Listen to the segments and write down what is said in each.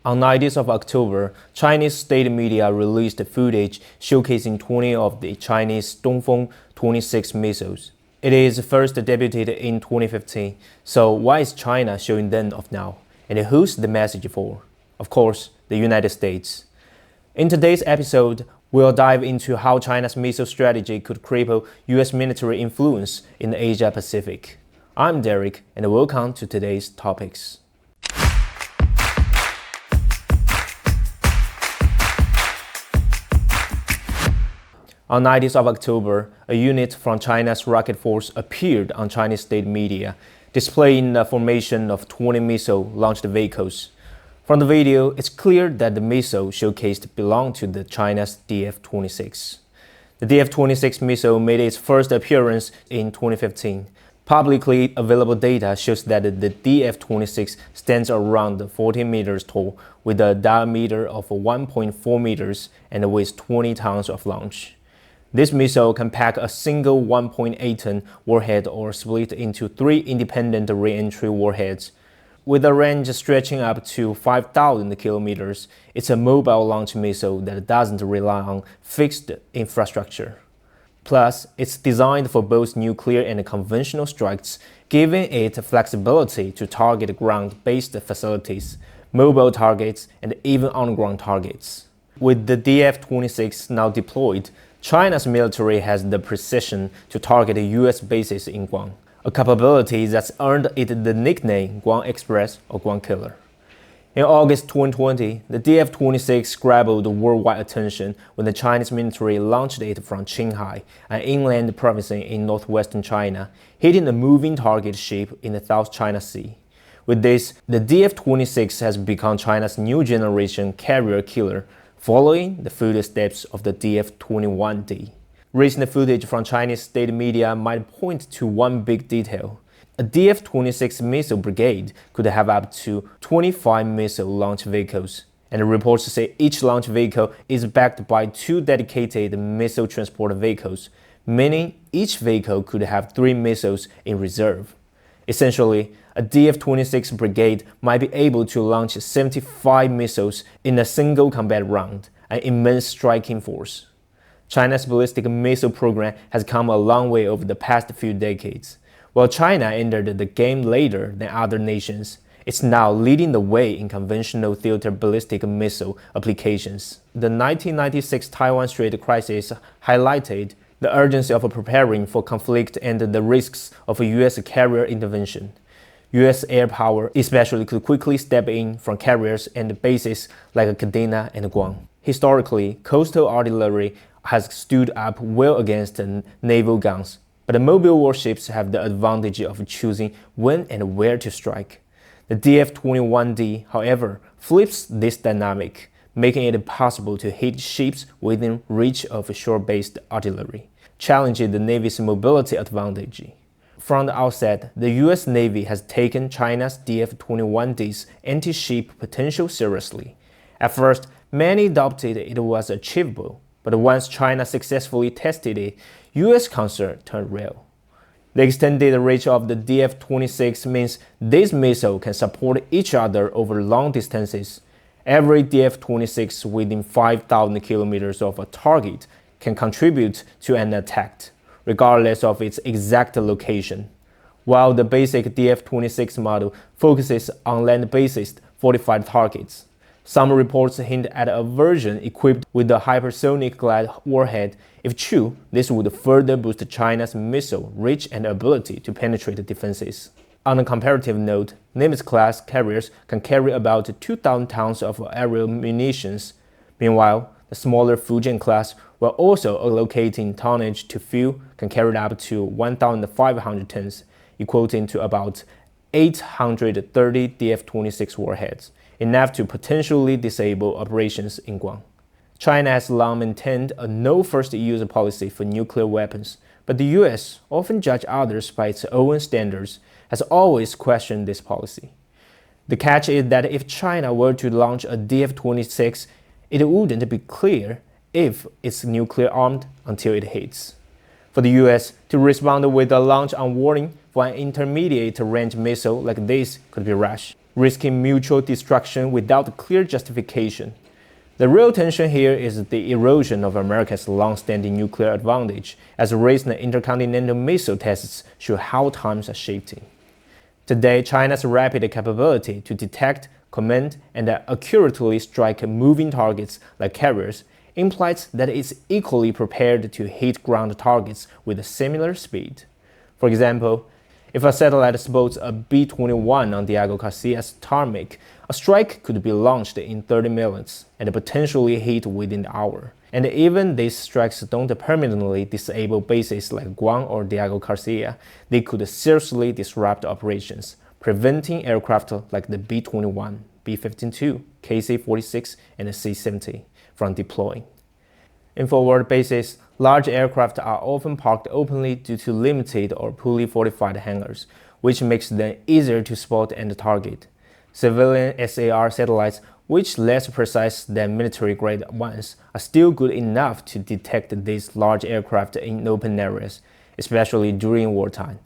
On 19th of October, Chinese state media released footage showcasing 20 of the Chinese Dongfeng 26 missiles. It is first debuted in 2015, so why is China showing them off now? And who's the message for? Of course, the United States. In today's episode, we'll dive into how China's missile strategy could cripple US military influence in the Asia-Pacific. I'm Derek, and welcome to today's topics. On 19th of October, a unit from China's rocket force appeared on Chinese state media, displaying the formation of 20 missile-launched vehicles. From the video, it's clear that the missile showcased belonged to the China's DF-26. The DF-26 missile made its first appearance in 2015. Publicly available data shows that the DF-26 stands around 14 meters tall, with a diameter of 1.4 meters and weighs 20 tons of launch. This missile can pack a single 1.8-ton warhead or split into 3 independent re-entry warheads. With a range stretching up to 5,000 kilometers, it's a mobile launch missile that doesn't rely on fixed infrastructure. Plus, it's designed for both nuclear and conventional strikes, giving it flexibility to target ground-based facilities, mobile targets, and even on-ground targets. With the DF-26 now deployed, China's military has the precision to target US bases in Guam, a capability that's earned it the nickname Guam Express or Guam Killer. In August 2020, the DF-26 grabbed worldwide attention when the Chinese military launched it from Qinghai, an inland province in northwestern China, hitting a moving target ship in the South China Sea. With this, the DF-26 has become China's new generation carrier killer, following the footsteps of the DF-21D. Recent footage from Chinese state media might point to one big detail. A DF-26 missile brigade could have up to 25 missile launch vehicles, and reports say each launch vehicle is backed by 2 dedicated missile transport vehicles, meaning each vehicle could have 3 missiles in reserve. Essentially, a DF-26 brigade might be able to launch 75 missiles in a single combat round, an immense striking force. China's ballistic missile program has come a long way over the past few decades. While China entered the game later than other nations, it's now leading the way in conventional theater ballistic missile applications. The 1996 Taiwan Strait crisis highlighted the urgency of preparing for conflict and the risks of a U.S. carrier intervention. U.S. air power especially could quickly step in from carriers and bases like Kadena and Guam. Historically, coastal artillery has stood up well against naval guns, but the mobile warships have the advantage of choosing when and where to strike. The DF-21D, however, flips this dynamic, making it possible to hit ships within reach of shore-based artillery, challenging the Navy's mobility advantage. From the outset, the U.S. Navy has taken China's DF-21D's anti-ship potential seriously. At first, many doubted it was achievable, but once China successfully tested it, U.S. concern turned real. The extended reach of the DF-26 means these missiles can support each other over long distances. Every DF-26 within 5,000 kilometers of a target can contribute to an attack, regardless of its exact location. While the basic DF-26 model focuses on land-based fortified targets, some reports hint at a version equipped with a hypersonic glide warhead. If true, this would further boost China's missile reach and ability to penetrate defenses. On a comparative note, Nimitz-class carriers can carry about 2,000 tons of aerial munitions. Meanwhile, the smaller Fujian class, while also allocating tonnage to few, can carry up to 1,500 tons, equating to about 830 DF-26 warheads, enough to potentially disable operations in Guam. China has long maintained a no-first-use policy for nuclear weapons, but the US, often judged others by its own standards, has always questioned this policy. The catch is that if China were to launch a DF-26, it wouldn't be clear if it's nuclear-armed until it hits. For the US to respond with a launch on warning for an intermediate-range missile like this could be rash. risking mutual destruction without clear justification. The real tension here is the erosion of America's long-standing nuclear advantage, as recent intercontinental missile tests show how times are shifting. Today, China's rapid capability to detect, command, and accurately strike moving targets like carriers implies that it's equally prepared to hit ground targets with similar speed. For example, if a satellite spots a B-21 on Diego Garcia's tarmac, a strike could be launched in 30 minutes and potentially hit within the hour. And even these strikes don't permanently disable bases like Guam or Diego Garcia, they could seriously disrupt operations, preventing aircraft like the B-21, B-52, KC-46, and C-70 from deploying. In forward bases, large aircraft are often parked openly due to limited or poorly fortified hangars, which makes them easier to spot and target. Civilian SAR satellites, which less precise than military-grade ones, are still good enough to detect these large aircraft in open areas, especially during wartime.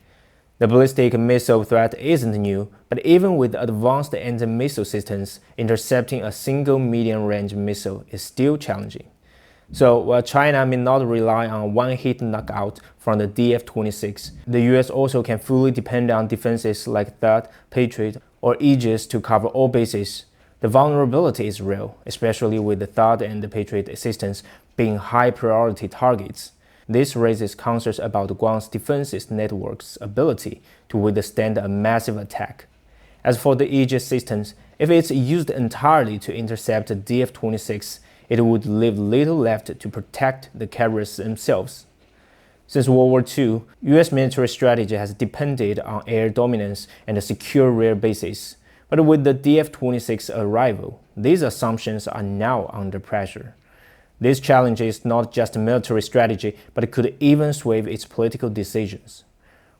The ballistic missile threat isn't new, but even with advanced anti-missile systems, intercepting a single medium-range missile is still challenging. So, while China may not rely on one-hit knockout from the DF-26, the US also can fully depend on defenses like THAAD, Patriot, or Aegis to cover all bases. The vulnerability is real, especially with the THAAD and the Patriot systems being high-priority targets. This raises concerns about Guam's defenses network's ability to withstand a massive attack. As for the Aegis systems, if it's used entirely to intercept the DF-26, it would leave little left to protect the carriers themselves. Since World War II, US military strategy has depended on air dominance and secure rear bases. But with the DF-26 arrival, these assumptions are now under pressure. This challenge is not just military strategy, but could even sway its political decisions.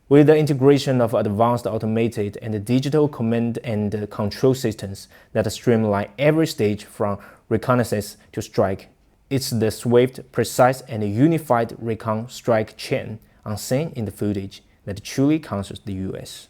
With the integration of advanced automated and digital command and control systems that streamline every stage from reconnaissance to strike, it's the swift, precise, and unified recon strike chain unseen in the footage that truly concerns the US.